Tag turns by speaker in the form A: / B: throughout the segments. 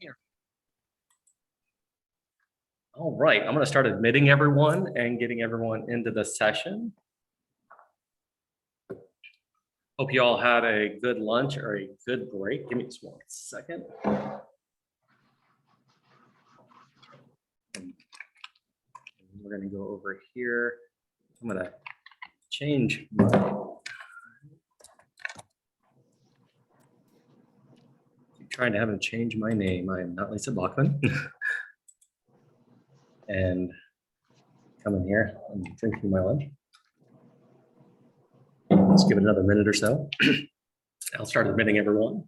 A: here. All right, I'm going to start admitting everyone and getting everyone into the session. Hope you all had a good lunch or a good break. Give me just 1 second. We're going to go over here. I'm going to change my trying to have him change my name. I am not Lisa Bachman. And come in here. I'm drinking my lunch. Let's give it another minute or so. I'll start admitting everyone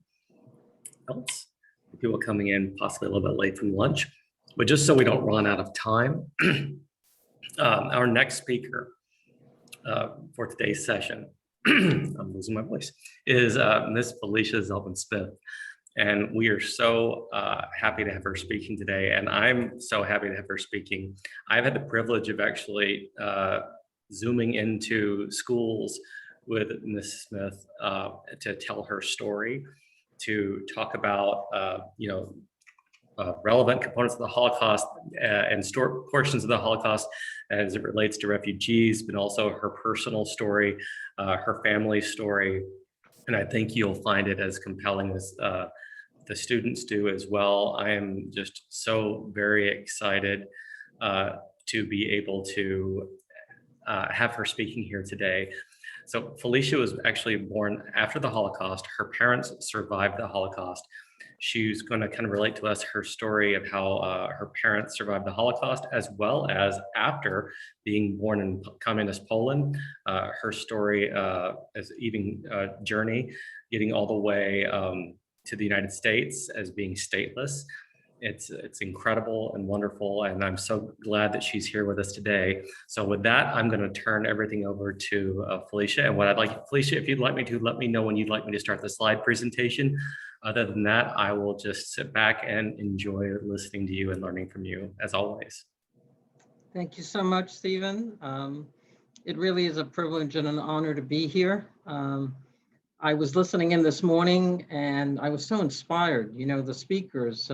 A: else. People coming in possibly a little bit late from lunch. But just so we don't run out of time, our next speaker for today's session, I'm losing my voice, is Miss Felicia Zelman-Smith. And we are so happy to have her speaking today. And I'm so happy to have her speaking. I've had the privilege of actually zooming into schools with Ms. Smith to tell her story, to talk about relevant components of the Holocaust and portions of the Holocaust as it relates to refugees, but also her personal story, her family story. And I think you'll find it as compelling as the students do as well. I am just so very excited to be able to have her speaking here today. So Felicia was actually born after the Holocaust. Her parents survived the Holocaust. She's going to kind of relate to us her story of how her parents survived the Holocaust, as well as after being born in communist Poland, her story as even journey, getting all the way to the United States as being stateless. It's incredible and wonderful, and I'm so glad that she's here with us today. So with that, I'm going to turn everything over to Felicia. And what I'd like, Felicia, if you'd like me to, let me know when you'd like me to start the slide presentation. Other than that, I will just sit back and enjoy listening to you and learning from you, as always.
B: Thank you so much, Stephen. It really is a privilege and an honor to be here. I was listening in this morning and I was so inspired. You know, the speakers,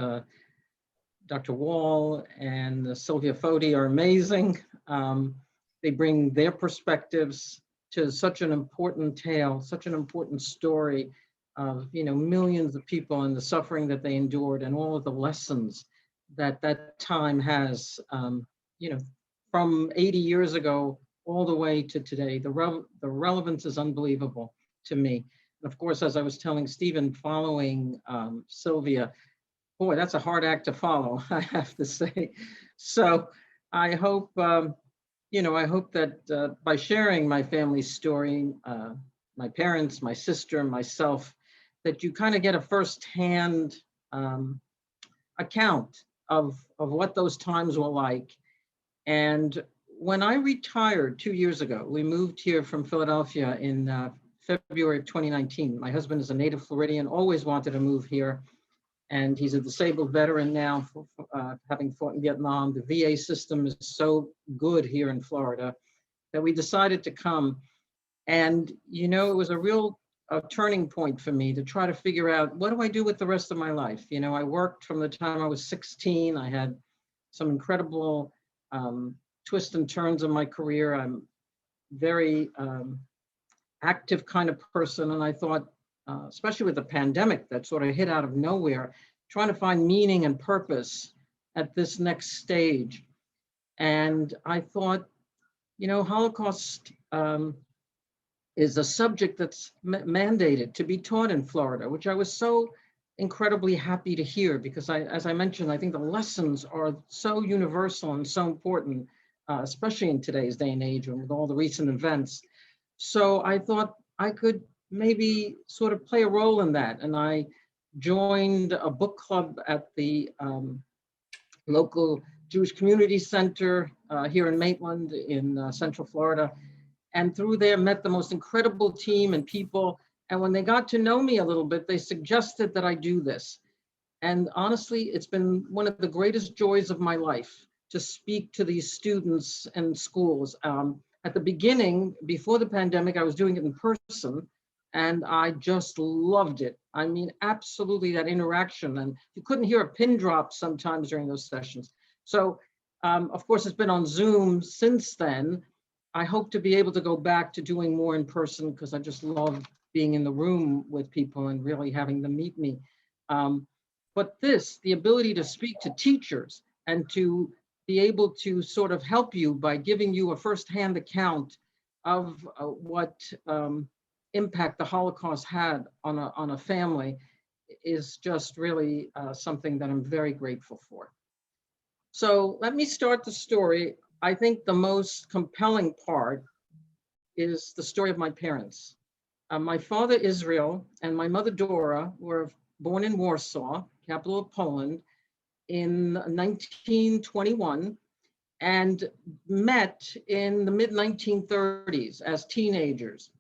B: Dr. Wall and Sylvia Foti are amazing. They bring their perspectives to such an important tale, such an important story of, you know, millions of people and the suffering that they endured and all of the lessons that that time has, you know, from 80 years ago all the way to today. The relevance is unbelievable to me. And of course, as I was telling Stephen, following Sylvia, boy, that's a hard act to follow, I have to say. So I hope, you know, I hope that by sharing my family's story, my parents, my sister, myself, that you kind of get a firsthand account of what those times were like. And when I retired 2 years ago, we moved here from Philadelphia in February of 2019. My husband is a native Floridian, always wanted to move here. And he's a disabled veteran now, having fought in Vietnam. The VA system is so good here in Florida that we decided to come. And, you know, it was a real turning point for me to try to figure out, what do I do with the rest of my life? You know, I worked from the time I was 16. I had some incredible twists and turns in my career. I'm very active kind of person. And I thought, especially with the pandemic that sort of hit out of nowhere, trying to find meaning and purpose at this next stage. And I thought, you know, Holocaust is a subject that's mandated to be taught in Florida, which I was so incredibly happy to hear, because as I mentioned, I think the lessons are so universal and so important, especially in today's day and age and with all the recent events. So I thought I could maybe sort of play a role in that. And I joined a book club at the local Jewish Community Center here in Maitland in Central Florida. And through there met the most incredible team and people. And when they got to know me a little bit, they suggested that I do this. And honestly, it's been one of the greatest joys of my life to speak to these students and schools. At the beginning, before the pandemic, I was doing it in person. And I just loved it. I mean, absolutely that interaction. And you couldn't hear a pin drop sometimes during those sessions. So, of course, it's been on Zoom since then. I hope to be able to go back to doing more in person because I just love being in the room with people and really having them meet me. But the ability to speak to teachers and to be able to sort of help you by giving you a firsthand account of what impact the Holocaust had on a family is just really something that I'm very grateful for. So let me start the story. I think the most compelling part is the story of my parents. My father, Israel, and my mother, Dora, were born in Warsaw, capital of Poland, in 1921 and met in the mid-1930s as teenagers.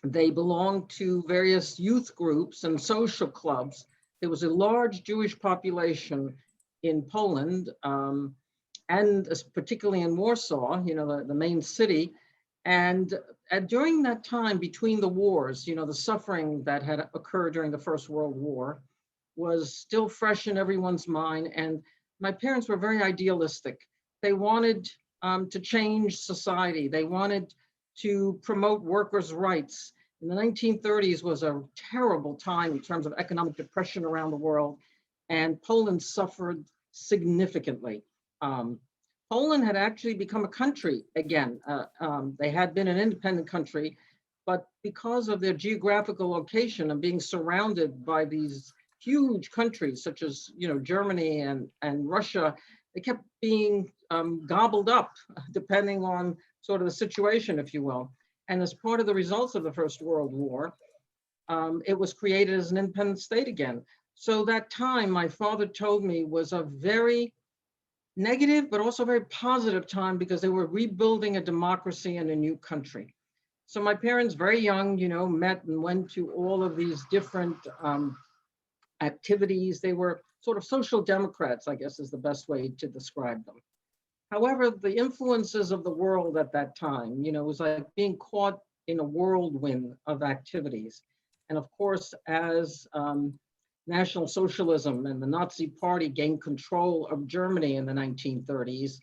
B: They belonged to various youth groups and social clubs. There was a large Jewish population in Poland, and particularly in Warsaw, the main city. And during that time between the wars, the suffering that had occurred during the First World War was still fresh in everyone's mind. And my parents were very idealistic. They wanted to change society. They wanted to promote workers' rights. In the 1930s was a terrible time in terms of economic depression around the world, and Poland suffered significantly. Poland had actually become a country again. They had been an independent country, but because of their geographical location and being surrounded by these huge countries such as Germany and Russia, they kept being gobbled up depending on sort of the situation, if you will. And as part of the results of the First World War, it was created as an independent state again. So that time, my father told me, was a very negative, but also very positive time because they were rebuilding a democracy in a new country. So my parents, very young, met and went to all of these different activities. They were sort of social democrats, I guess is the best way to describe them. However, the influences of the world at that time, it was like being caught in a whirlwind of activities. And of course, as National Socialism and the Nazi Party gained control of Germany in the 1930s,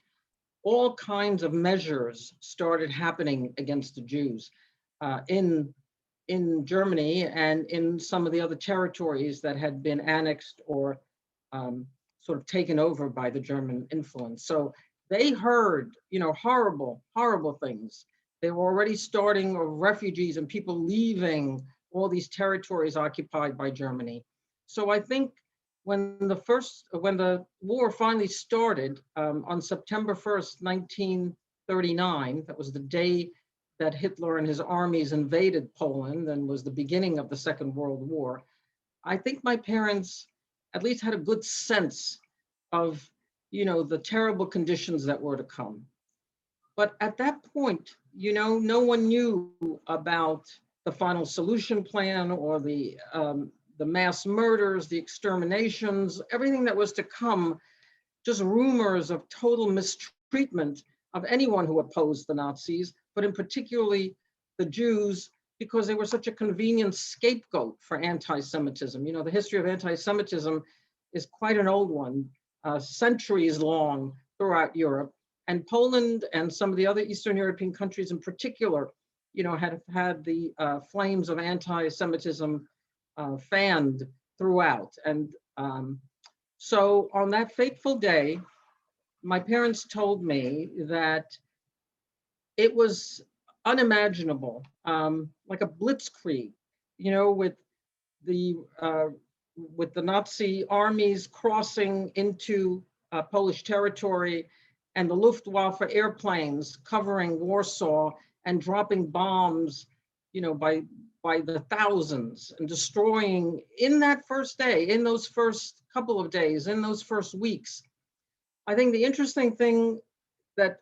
B: all kinds of measures started happening against the Jews in Germany and in some of the other territories that had been annexed or sort of taken over by the German influence. So they heard, horrible, horrible things. They were already starting refugees and people leaving all these territories occupied by Germany. So I think when the war finally started on September 1st, 1939, that was the day that Hitler and his armies invaded Poland and was the beginning of the Second World War, I think my parents at least had a good sense of, the terrible conditions that were to come. But at that point, no one knew about the final solution plan or the mass murders, the exterminations, everything that was to come, just rumors of total mistreatment of anyone who opposed the Nazis, but in particularly the Jews, because they were such a convenient scapegoat for anti-Semitism. The history of anti-Semitism is quite an old one, centuries long throughout Europe. And Poland and some of the other Eastern European countries in particular, had had the flames of anti-Semitism fanned throughout. And so on that fateful day, my parents told me that it was unimaginable, like a blitzkrieg, with the Nazi armies crossing into Polish territory and the Luftwaffe airplanes covering Warsaw and dropping bombs, by the thousands and destroying in that first day, in those first couple of days, in those first weeks. I think the interesting thing that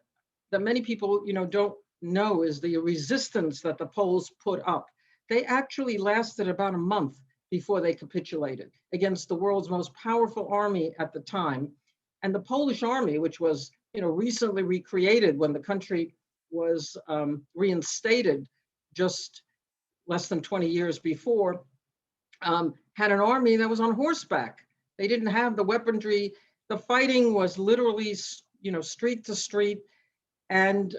B: many people, don't know is the resistance that the Poles put up. They actually lasted about a month before they capitulated against the world's most powerful army at the time. And the Polish army, which was, recently recreated when the country was reinstated just less than 20 years before, had an army that was on horseback. They didn't have the weaponry. The fighting was literally, street to street. And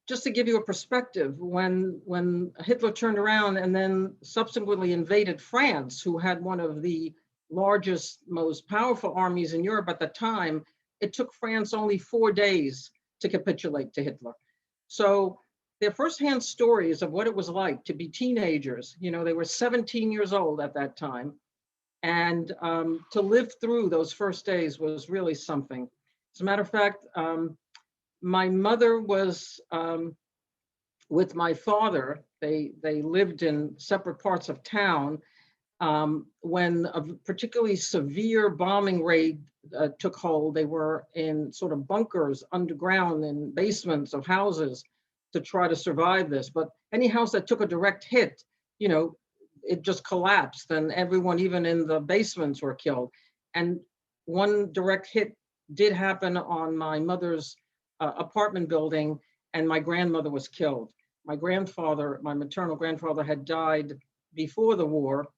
B: just to give you a perspective, when Hitler turned around and then subsequently invaded France, who had one of the largest, most powerful armies in Europe at the time, it took France only 4 days to capitulate to Hitler. So their firsthand stories of what it was like to be teenagers, they were 17 years old at that time, and to live through those first days was really something. As a matter of fact, my mother was with my father. They lived in separate parts of town when a particularly severe bombing raid took hold. They were in sort of bunkers underground in basements of houses to try to survive this. But any house that took a direct hit, it just collapsed, and everyone, even in the basements, were killed. And one direct hit did happen on my mother's apartment building, and my grandmother was killed. My grandfather, my maternal grandfather, had died before the war,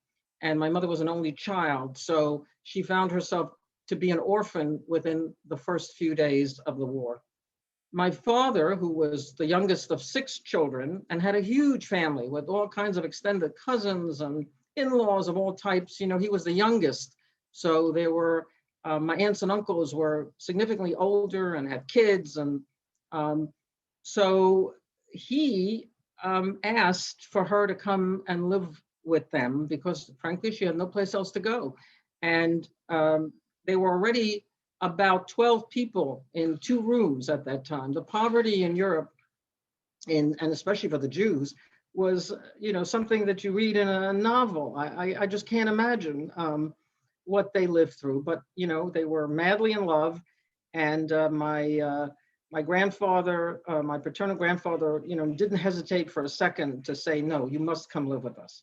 B: and my mother was an only child. So she found herself to be an orphan within the first few days of the war. My father, who was the youngest of 6 children and had a huge family with all kinds of extended cousins and in-laws of all types, he was the youngest. So there were, my aunts and uncles were significantly older and had kids. And so he asked for her to come and live with them because, frankly, she had no place else to go. And they were already about 12 people in 2 rooms at that time. The poverty in Europe, and especially for the Jews, was something that you read in a novel. I just can't imagine what they lived through. But they were madly in love, and my grandfather, my paternal grandfather, didn't hesitate for a second to say, no, you must come live with us.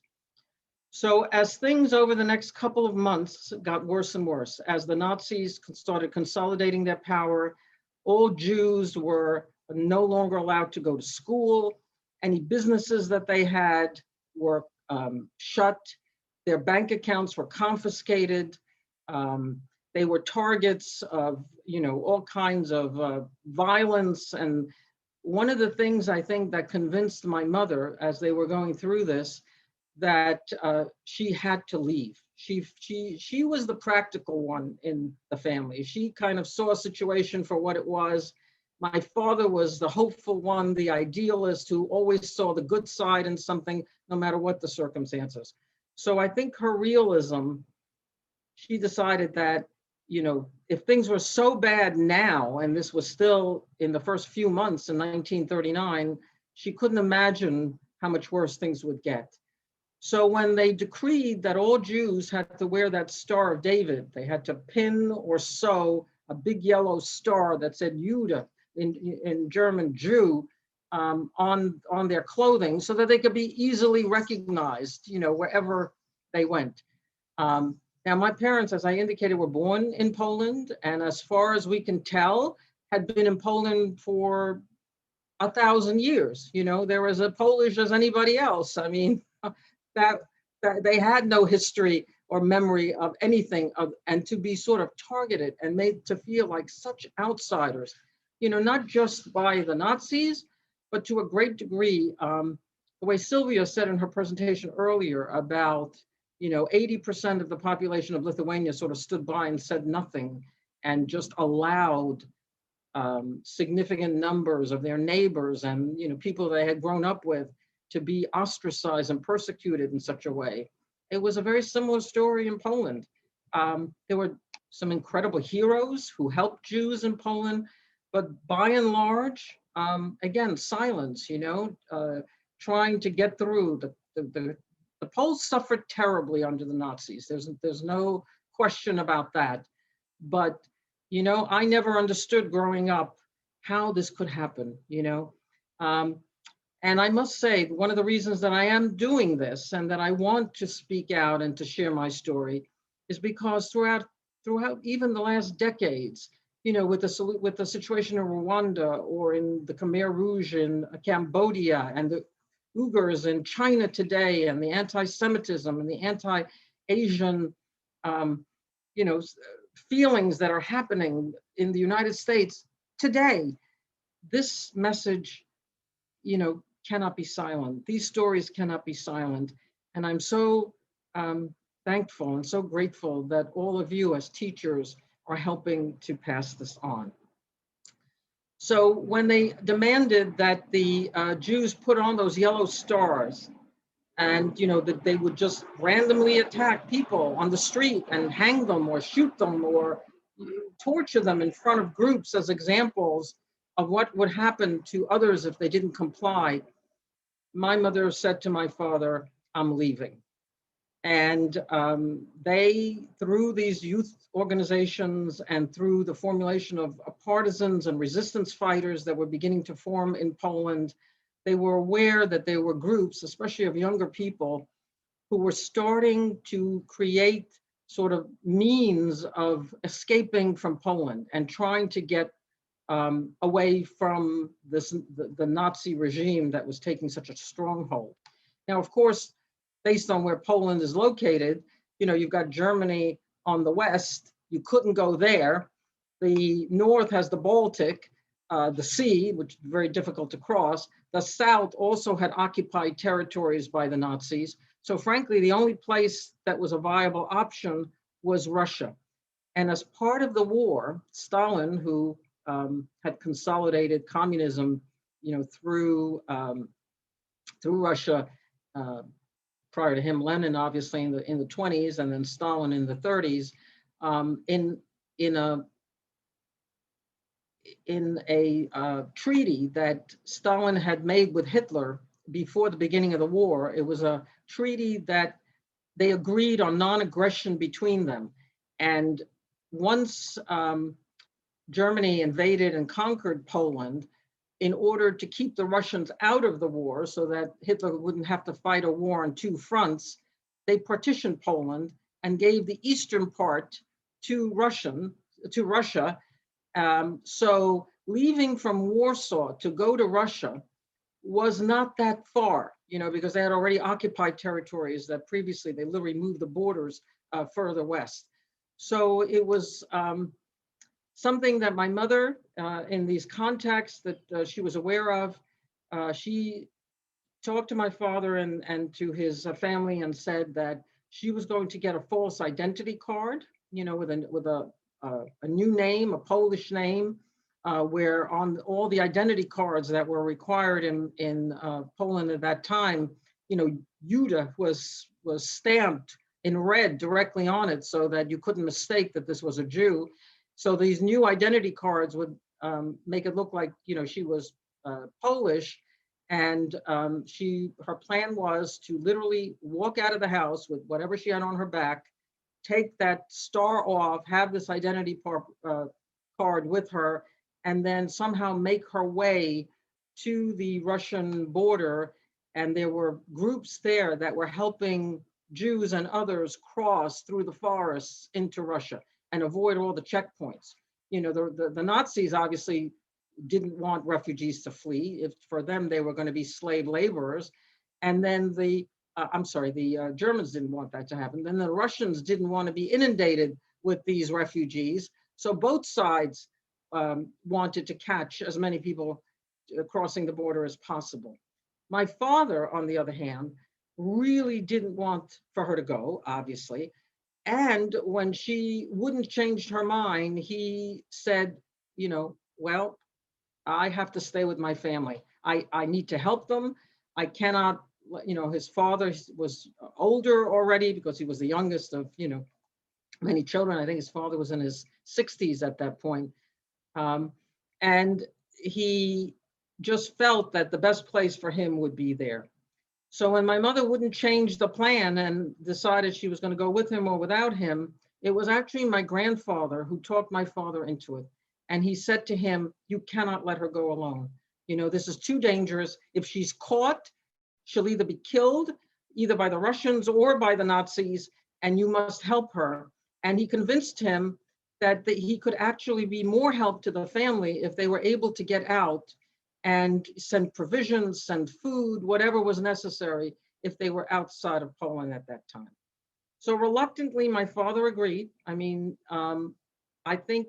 B: So as things over the next couple of months got worse and worse, as the Nazis started consolidating their power, all Jews were no longer allowed to go to school. Any businesses that they had were shut. Their bank accounts were confiscated. They were targets of, all kinds of violence. And one of the things I think that convinced my mother as they were going through this, that she had to leave. She was the practical one in the family. She kind of saw a situation for what it was. My father was the hopeful one, the idealist who always saw the good side in something, no matter what the circumstances. So I think her realism, she decided that, if things were so bad now, and this was still in the first few months in 1939, she couldn't imagine how much worse things would get. So when they decreed that all Jews had to wear that Star of David, they had to pin or sew a big yellow star that said Jude in German, Jew, on their clothing, so that they could be easily recognized, wherever they went. Now, my parents, as I indicated, were born in Poland, and as far as we can tell, had been in Poland for 1,000 years. They're as Polish as anybody else. I mean, that they had no history or memory of anything, and to be sort of targeted and made to feel like such outsiders, not just by the Nazis, but to a great degree, the way Sylvia said in her presentation earlier about, 80% of the population of Lithuania sort of stood by and said nothing and just allowed significant numbers of their neighbors and, people they had grown up with to be ostracized and persecuted in such a way. It was a very similar story in Poland. There were some incredible heroes who helped Jews in Poland, but by and large, again, silence, trying to get through. The Poles suffered terribly under the Nazis. There's no question about that. But, I never understood growing up how this could happen, And I must say, one of the reasons that I am doing this and that I want to speak out and to share my story is because throughout even the last decades, with the situation in Rwanda or in the Khmer Rouge in Cambodia and Uyghurs in China today, and the anti-Semitism and the anti-Asian, you know, feelings that are happening in the United States today, this message, you know, cannot be silent. These stories cannot be silent. And I'm so thankful and so grateful that all of you as teachers are helping to pass this on. So when they demanded that the Jews put on those yellow stars, and you know that they would just randomly attack people on the street and hang them or shoot them or torture them in front of groups as examples of what would happen to others if they didn't comply, my mother said to my father, "I'm leaving." And they, through these youth organizations and through the formulation of partisans and resistance fighters that were beginning to form in Poland, they were aware that there were groups, especially of younger people, who were starting to create sort of means of escaping from Poland and trying to get away from the Nazi regime that was taking such a stronghold. Now, of course, based on where Poland is located, you know, you've got Germany on the west, you couldn't go there. The north has the Baltic, the sea, which is very difficult to cross. The south also had occupied territories by the Nazis. So frankly, the only place that was a viable option was Russia. And as part of the war, Stalin, who had consolidated communism, you know, through Russia, prior to him, Lenin, obviously in the 20s, and then Stalin in the 30s, in a treaty that Stalin had made with Hitler before the beginning of the war. It was a treaty that they agreed on non-aggression between them. And once Germany invaded and conquered Poland, in order to keep the Russians out of the war so that Hitler wouldn't have to fight a war on two fronts, they partitioned Poland and gave the eastern part to Russia. So leaving from Warsaw to go to Russia was not that far, you know, because they had already occupied territories that previously they literally moved the borders further west. So it was something that my mother, in these contexts that she was aware of, she talked to my father and to his family and said that she was going to get a false identity card, you know, with a new name, a Polish name, where on all the identity cards that were required in Poland at that time, you know, Juda was stamped in red directly on it so that you couldn't mistake that this was a Jew. So these new identity cards would make it look like, you know, she was Polish. And her plan was to literally walk out of the house with whatever she had on her back, take that star off, have this identity card with her, and then somehow make her way to the Russian border. And there were groups there that were helping Jews and others cross through the forests into Russia and avoid all the checkpoints. You know, the Nazis obviously didn't want refugees to flee. If for them, they were going to be slave laborers. And then the Germans didn't want that to happen. Then the Russians didn't want to be inundated with these refugees. So both sides wanted to catch as many people crossing the border as possible. My father, on the other hand, really didn't want for her to go, obviously. And when she wouldn't change her mind, he said, you know, well, I have to stay with my family. I need to help them. I cannot, you know, his father was older already because he was the youngest of, you know, many children. I think his father was in his 60s at that point. And he just felt that the best place for him would be there. So when my mother wouldn't change the plan and decided she was going to go with him or without him, it was actually my grandfather who talked my father into it. And he said to him, "You cannot let her go alone. You know, this is too dangerous. If she's caught, she'll either be killed, either by the Russians or by the Nazis, and you must help her." And he convinced him that he could actually be more help to the family if they were able to get out and send provisions, send food, whatever was necessary if they were outside of Poland at that time. So reluctantly, my father agreed. I mean, I think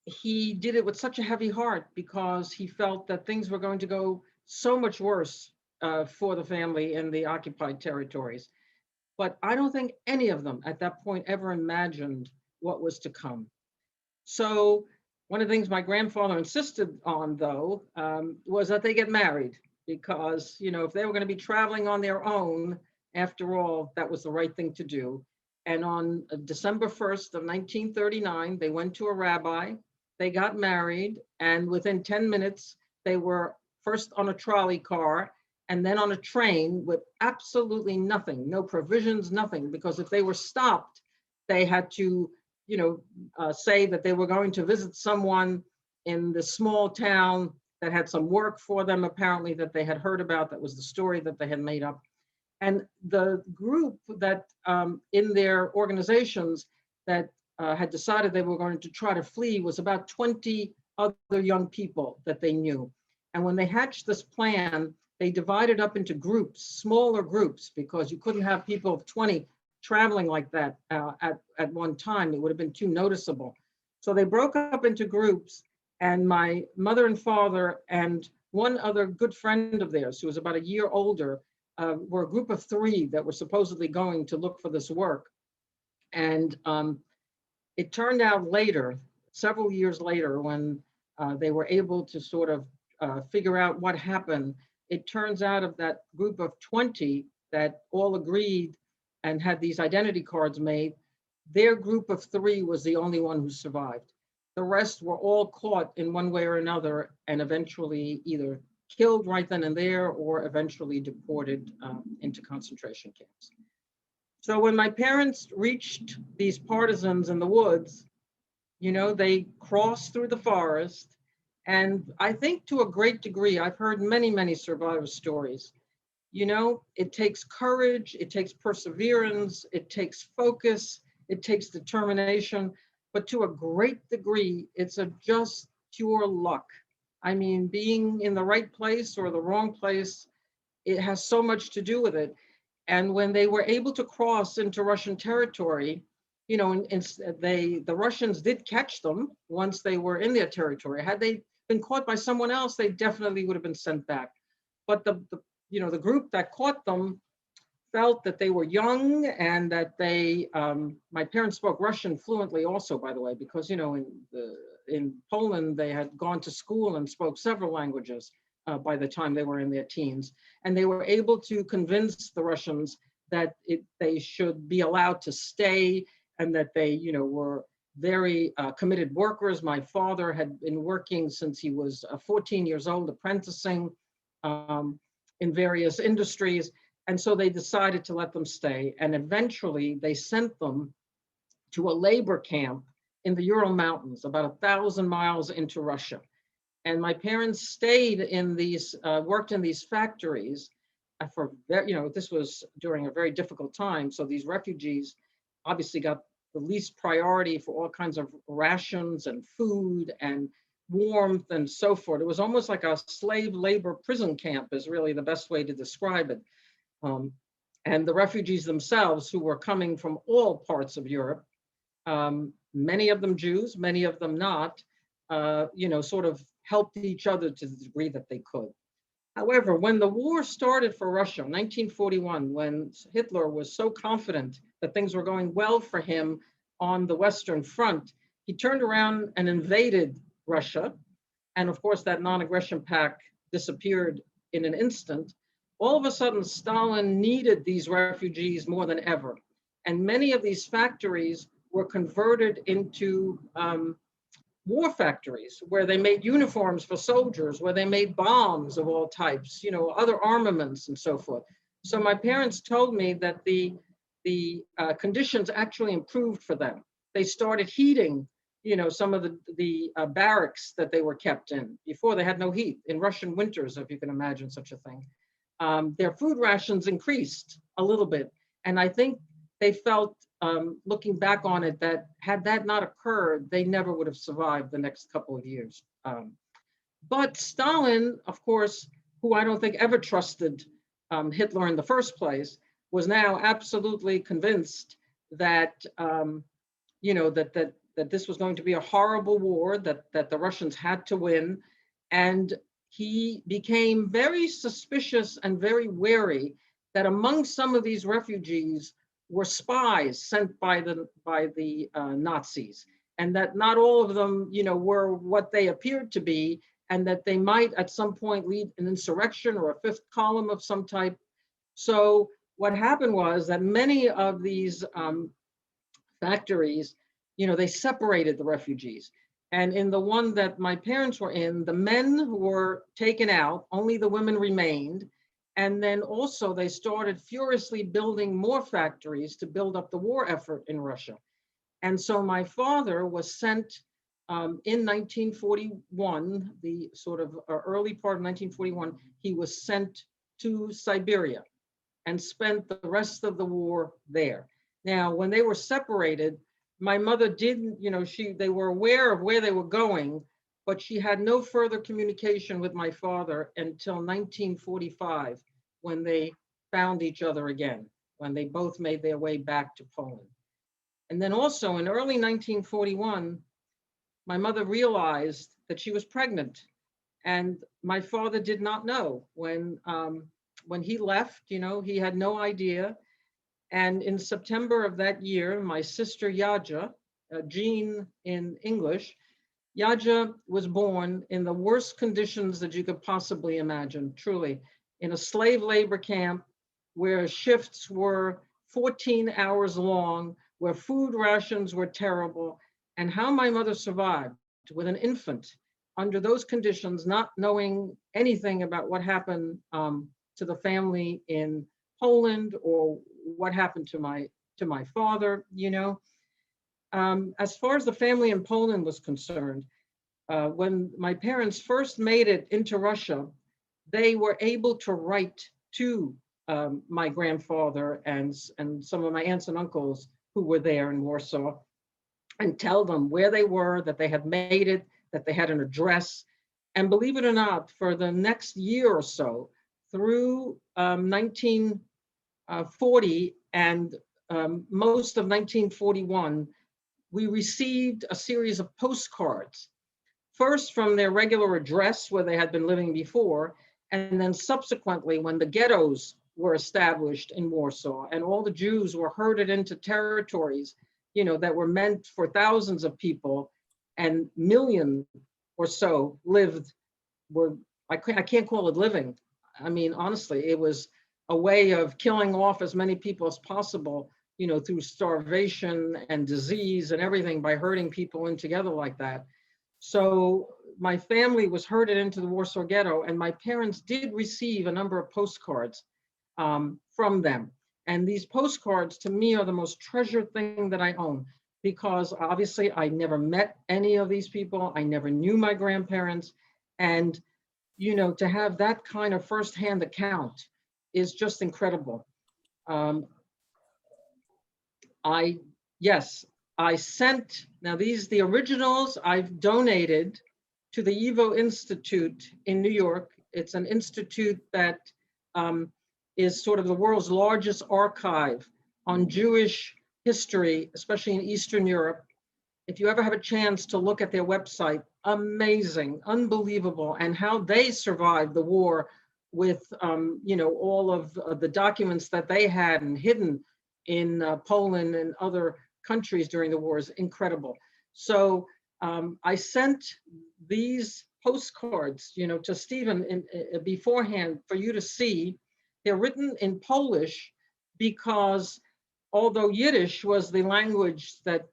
B: he did it with such a heavy heart because he felt that things were going to go so much worse for the family in the occupied territories. But I don't think any of them at that point ever imagined what was to come. So one of the things my grandfather insisted on, though, was that they get married because, you know, if they were going to be traveling on their own, after all, that was the right thing to do. And on December 1st of 1939, they went to a rabbi, they got married, and within 10 minutes, they were first on a trolley car and then on a train with absolutely nothing, no provisions, nothing, because if they were stopped, they had to, you know, say that they were going to visit someone in the small town that had some work for them, apparently, that they had heard about. That was the story that they had made up. And the group that in their organizations that had decided they were going to try to flee was about 20 other young people that they knew. And when they hatched this plan, they divided up into groups, smaller groups, because you couldn't have people of 20 traveling like that at one time. It would have been too noticeable. So they broke up into groups, and my mother and father and one other good friend of theirs, who was about a year older, were a group of 3 that were supposedly going to look for this work. And it turned out later, several years later, when they were able to sort of figure out what happened, it turns out of that group of 20 that all agreed and had these identity cards made, their group of 3 was the only one who survived. The rest were all caught in one way or another and eventually either killed right then and there or eventually deported into concentration camps. So when my parents reached these partisans in the woods, you know, they crossed through the forest. And I think to a great degree, I've heard many, many survivor stories. You know, it takes courage, it takes perseverance, it takes focus, it takes determination, but to a great degree, it's just pure luck. I mean, being in the right place or the wrong place, it has so much to do with it. And when they were able to cross into Russian territory, you know, the Russians did catch them once they were in their territory. Had they been caught by someone else, they definitely would have been sent back. But the group that caught them felt that they were young and that they, my parents spoke Russian fluently also, by the way, because, you know, in Poland, they had gone to school and spoke several languages by the time they were in their teens. And they were able to convince the Russians that they should be allowed to stay and that they, you know, were very committed workers. My father had been working since he was 14 years old, apprenticing in various industries. And so they decided to let them stay. And eventually they sent them to a labor camp in the Ural Mountains, about 1,000 miles into Russia. And my parents stayed in these, worked in these factories for, you know, this was during a very difficult time. So these refugees obviously got the least priority for all kinds of rations and food and warmth and so forth. It was almost like a slave labor prison camp is really the best way to describe it. And the refugees themselves, who were coming from all parts of Europe, many of them Jews, many of them not, you know, sort of helped each other to the degree that they could. However, when the war started for Russia, 1941, when Hitler was so confident that things were going well for him on the Western Front, he turned around and invaded Russia. And of course, that non-aggression pact disappeared in an instant. All of a sudden, Stalin needed these refugees more than ever. And many of these factories were converted into war factories where they made uniforms for soldiers, where they made bombs of all types, you know, other armaments and so forth. So my parents told me that the conditions actually improved for them. They started heating, you know, some of the barracks that they were kept in. Before, they had no heat in Russian winters, if you can imagine such a thing. Their food rations increased a little bit. And I think they felt, looking back on it, that had that not occurred, they never would have survived the next couple of years. But Stalin, of course, who I don't think ever trusted Hitler in the first place, was now absolutely convinced that that this was going to be a horrible war, that the Russians had to win, and he became very suspicious and very wary that among some of these refugees were spies sent by the Nazis, and that not all of them, were what they appeared to be, and that they might at some point lead an insurrection or a fifth column of some type. So what happened was that many of these factories, they separated the refugees. And in the one that my parents were in, the men were taken out, only the women remained. And then also they started furiously building more factories to build up the war effort in Russia. And so my father was sent in 1941, the sort of early part of 1941, he was sent to Siberia and spent the rest of the war there. Now, when they were separated, my mother didn't, they were aware of where they were going, but she had no further communication with my father until 1945, when they found each other again, when they both made their way back to Poland. And then also in early 1941, my mother realized that she was pregnant, and my father did not know when he left. He had no idea. And in September of that year, my sister Yaja, Jean in English, Yaja was born in the worst conditions that you could possibly imagine, truly, in a slave labor camp where shifts were 14 hours long, where food rations were terrible, and how my mother survived with an infant under those conditions, not knowing anything about what happened to the family in Poland or what happened to my father. As far as the family in Poland was concerned, when my parents first made it into Russia, they were able to write to my grandfather and some of my aunts and uncles who were there in Warsaw and tell them where they were, that they had made it, that they had an address. And believe it or not, for the next year or so, through 1940 and most of 1941, we received a series of postcards, first from their regular address where they had been living before, and then subsequently when the ghettos were established in Warsaw and all the Jews were herded into territories, that were meant for thousands of people, and million or so I can't call it living. I mean, honestly, it was a way of killing off as many people as possible, through starvation and disease and everything, by herding people in together like that. So my family was herded into the Warsaw Ghetto, and my parents did receive a number of postcards from them. And these postcards to me are the most treasured thing that I own, because obviously I never met any of these people. I never knew my grandparents. And, to have that kind of firsthand account is just incredible. I sent, now the originals I've donated to the Evo Institute in New York. It's an institute that is sort of the world's largest archive on Jewish history, especially in Eastern Europe. If you ever have a chance to look at their website, amazing, unbelievable, and how they survived the war with, all of the documents that they had and hidden in Poland and other countries during the war is incredible. So I sent these postcards, to Stephen beforehand for you to see. They're written in Polish because although Yiddish was the language that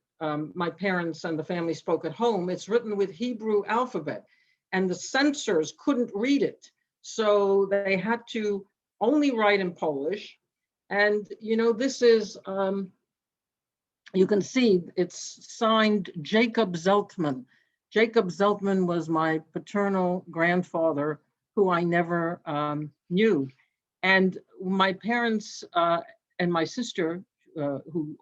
B: my parents and the family spoke at home, it's written with Hebrew alphabet, and the censors couldn't read it. So they had to only write in Polish. And, this is, you can see it's signed Jacob Zeltman. Jacob Zeltman was my paternal grandfather, who I never knew. And my parents and my sister, who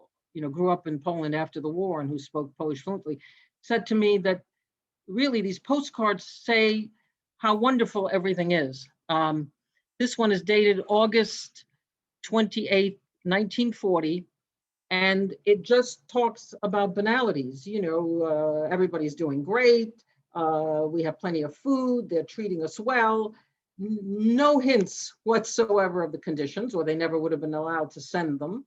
B: grew up in Poland after the war and who spoke Polish fluently, said to me that really these postcards say how wonderful everything is. This one is dated August 28th, 1940. And it just talks about banalities. Everybody's doing great. We have plenty of food. They're treating us well. No hints whatsoever of the conditions, or they never would have been allowed to send them.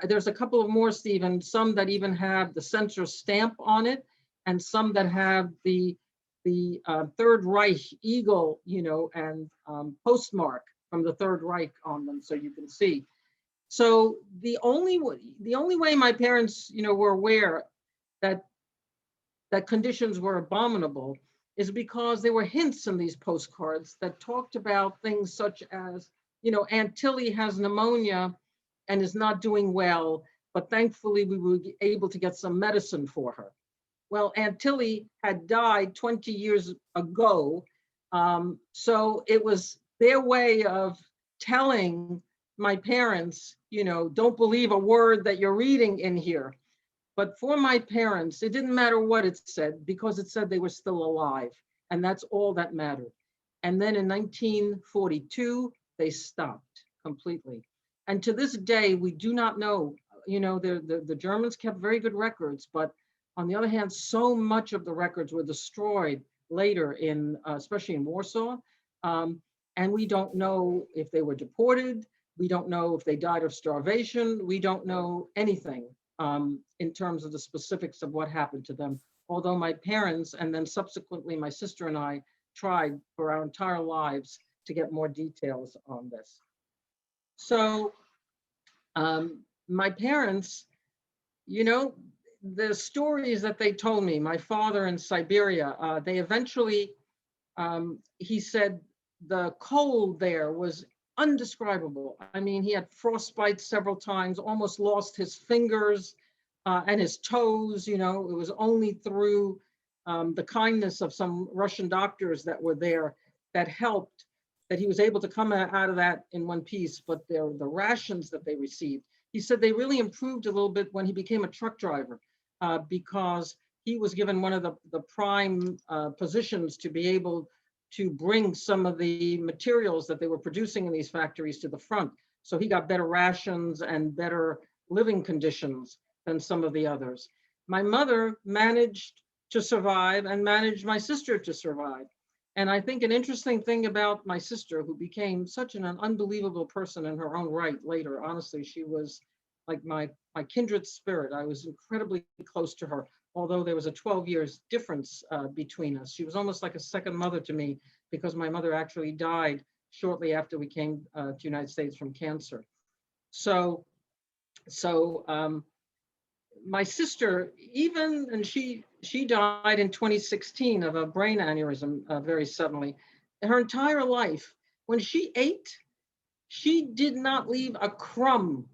B: There's a couple of more, Stephen, some that even have the censor stamp on it, and some that have the Third Reich eagle, and postmark from the Third Reich on them, so you can see. So the only way my parents, were aware that conditions were abominable is because there were hints in these postcards that talked about things such as, Aunt Tilly has pneumonia and is not doing well, but thankfully we were able to get some medicine for her. Well, Aunt Tilly had died 20 years ago, so it was their way of telling my parents, don't believe a word that you're reading in here. But for my parents, it didn't matter what it said, because it said they were still alive. And that's all that mattered. And then in 1942, they stopped completely. And to this day, we do not know, the Germans kept very good records, but on the other hand, so much of the records were destroyed later especially in Warsaw. And we don't know if they were deported. We don't know if they died of starvation. We don't know anything in terms of the specifics of what happened to them. Although my parents, and then subsequently my sister and I, tried for our entire lives to get more details on this. So my parents, the stories that they told me, my father in Siberia, they eventually, he said the cold there was undescribable. I mean, he had frostbite several times, almost lost his fingers and his toes. It was only through the kindness of some Russian doctors that were there that helped, that he was able to come out of that in one piece. But the rations that they received, he said they really improved a little bit when he became a truck driver, because he was given one of the prime positions to be able to bring some of the materials that they were producing in these factories to the front. So he got better rations and better living conditions than some of the others. My mother managed to survive and managed my sister to survive. And I think an interesting thing about my sister, who became such an unbelievable person in her own right later, honestly, she was like my kindred spirit. I was incredibly close to her, although there was a 12 years difference between us. She was almost like a second mother to me, because my mother actually died shortly after we came to the United States from cancer. So my sister, and she died in 2016 of a brain aneurysm very suddenly. Her entire life, when she ate, she did not leave a crumb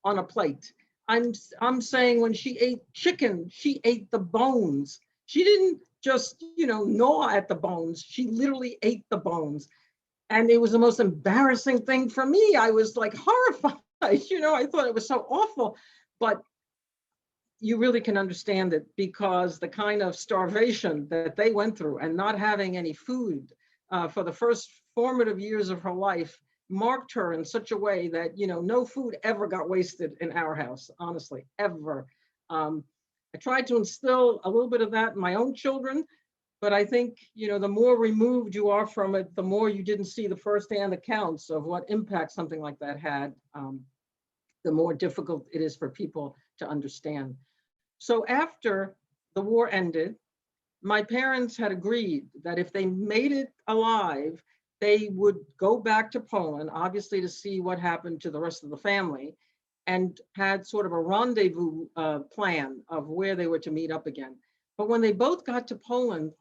B: on a plate. I'm saying when she ate chicken, she ate the bones. She didn't just, gnaw at the bones. She literally ate the bones. And it was the most embarrassing thing for me. I was like horrified, I thought it was so awful. But you really can understand it, because the kind of starvation that they went through and not having any food for the first formative years of her life marked her in such a way that, no food ever got wasted in our house, honestly, ever. I tried to instill a little bit of that in my own children, but I think, the more removed you are from it, the more you didn't see the firsthand accounts of what impact something like that had, the more difficult it is for people to understand. So after the war ended, my parents had agreed that if they made it alive, they would go back to Poland, obviously to see what happened to the rest of the family, and had sort of a rendezvous plan of where they were to meet up again. But when they both got to Poland,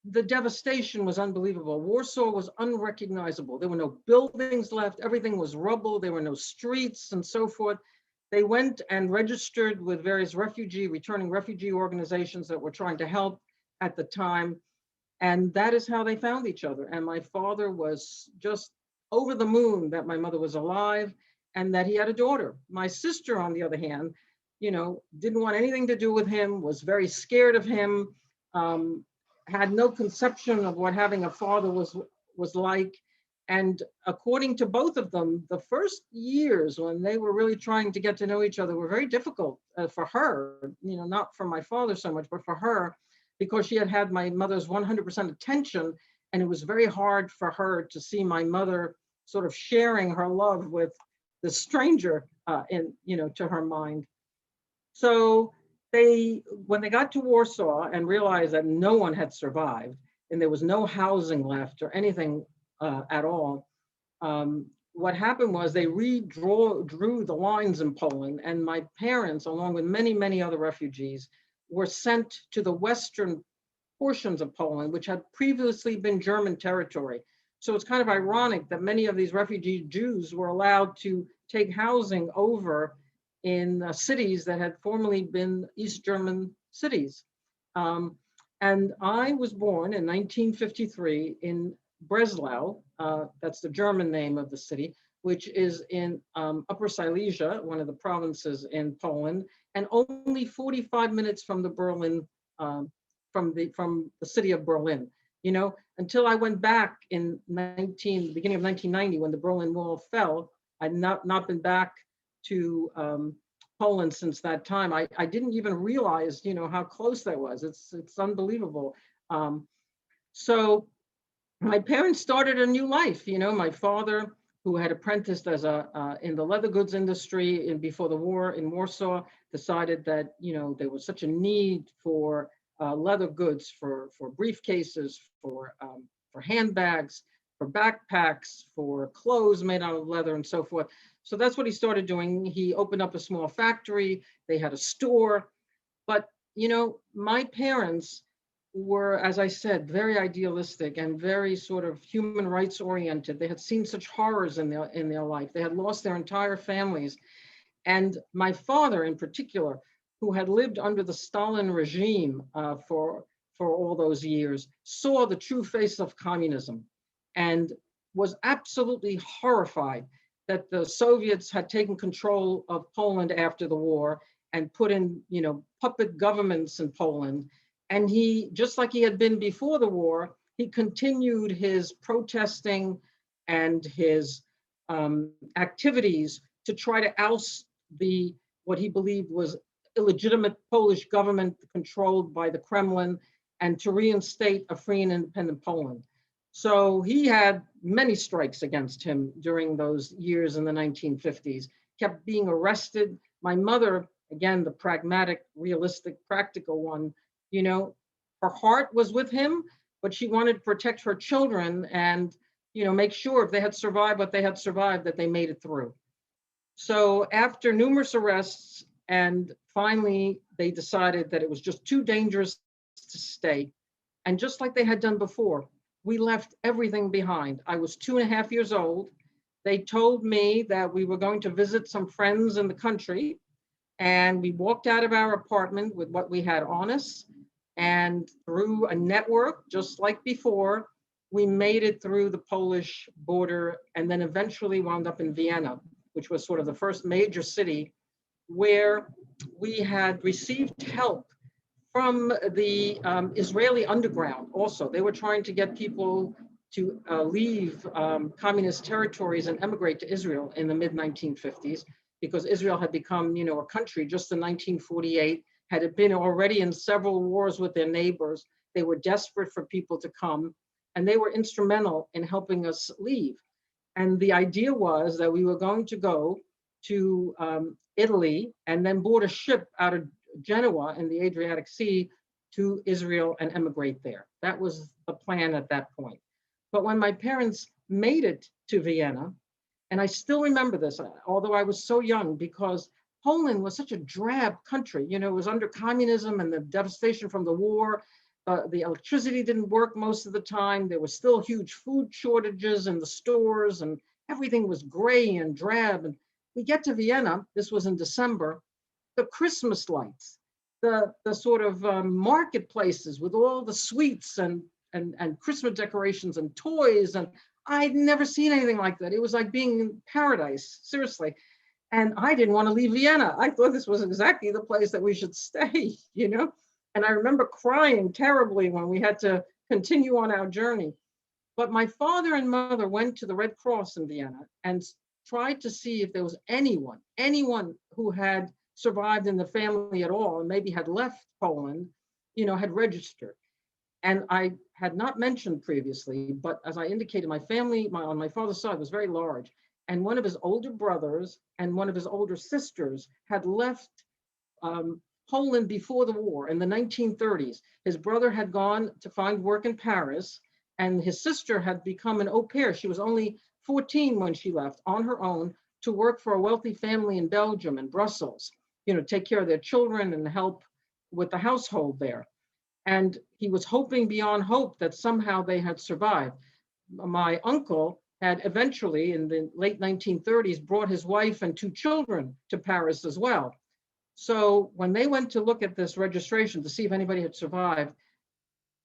B: the devastation was unbelievable. Warsaw was unrecognizable. There were no buildings left. Everything was rubble. There were no streets and so forth. They went and registered with various returning refugee organizations that were trying to help at the time. And that is how they found each other. And my father was just over the moon that my mother was alive and that he had a daughter. My sister, on the other hand, didn't want anything to do with him, was very scared of him, had no conception of what having a father was like. And according to both of them, the first years when they were really trying to get to know each other were very difficult for her, not for my father so much, but for her, because she had had my mother's 100% attention. And it was very hard for her to see my mother sort of sharing her love with the stranger to her mind. So when they got to Warsaw and realized that no one had survived and there was no housing left or anything at all, what happened was they drew the lines in Poland, and my parents, along with many, many other refugees, were sent to the western portions of Poland, which had previously been German territory. So it's kind of ironic that many of these refugee Jews were allowed to take housing over in cities that had formerly been East German cities. And I was born in 1953 in Breslau, that's the German name of the city, which is in Upper Silesia, one of the provinces in Poland, and only 45 minutes from the Berlin, from the city of Berlin. Until I went back in the beginning of 1990, when the Berlin Wall fell, I'd not been back to Poland since that time. I didn't even realize, how close that was. It's unbelievable. So my parents started a new life. My father, who had apprenticed as in the leather goods industry before the war in Warsaw, decided that there was such a need for leather goods, for briefcases, for handbags, for backpacks, for clothes made out of leather, and so forth. So that's what he started doing. He opened up a small factory. They had a store. But my parents were, as I said, very idealistic and very sort of human rights oriented. They had seen such horrors in their life. They had lost their entire families. And my father in particular, who had lived under the Stalin regime for all those years, saw the true face of communism and was absolutely horrified that the Soviets had taken control of Poland after the war and put in, puppet governments in Poland. And he, just like he had been before the war, he continued his protesting and his activities to try to oust what he believed was illegitimate Polish government controlled by the Kremlin, and to reinstate a free and independent Poland. So he had many strikes against him during those years in the 1950s, kept being arrested. My mother, again, the pragmatic, realistic, practical one, her heart was with him, but she wanted to protect her children and, make sure if they had survived what they had survived, that they made it through. So after numerous arrests, and finally they decided that it was just too dangerous to stay. And just like they had done before, we left everything behind. I was 2.5 years old. They told me that we were going to visit some friends in the country, and we walked out of our apartment with what we had on us, and through a network, just like before, we made it through the Polish border, and then eventually wound up in Vienna, which was sort of the first major city where we had received help from the Israeli underground also. They were trying to get people to leave communist territories and emigrate to Israel in the mid-1950s, because Israel had become, a country just in 1948, had been already in several wars with their neighbors. They were desperate for people to come, and they were instrumental in helping us leave. And the idea was that we were going to go to Italy and then board a ship out of Genoa in the Adriatic Sea to Israel and emigrate there. That was the plan at that point. But when my parents made it to Vienna, and I still remember this, although I was so young, because Poland was such a drab country. It was under communism and the devastation from the war. The electricity didn't work most of the time. There were still huge food shortages in the stores, and everything was gray and drab. And we get to Vienna, this was in December, the Christmas lights, the sort of marketplaces with all the sweets and Christmas decorations and toys. And I'd never seen anything like that. It was like being in paradise, seriously. And I didn't want to leave Vienna. I thought this was exactly the place that we should stay, And I remember crying terribly when we had to continue on our journey. But my father and mother went to the Red Cross in Vienna and tried to see if there was anyone who had survived in the family at all and maybe had left Poland, had registered. And I had not mentioned previously, but as I indicated, my family on my father's side was very large. And one of his older brothers and one of his older sisters had left Poland before the war in the 1930s. His brother had gone to find work in Paris, and his sister had become an au pair. She was only 14 when she left on her own to work for a wealthy family in Belgium and Brussels, take care of their children and help with the household there. And he was hoping beyond hope that somehow they had survived. My uncle had eventually, in the late 1930s, brought his wife and 2 children to Paris as well. So when they went to look at this registration to see if anybody had survived,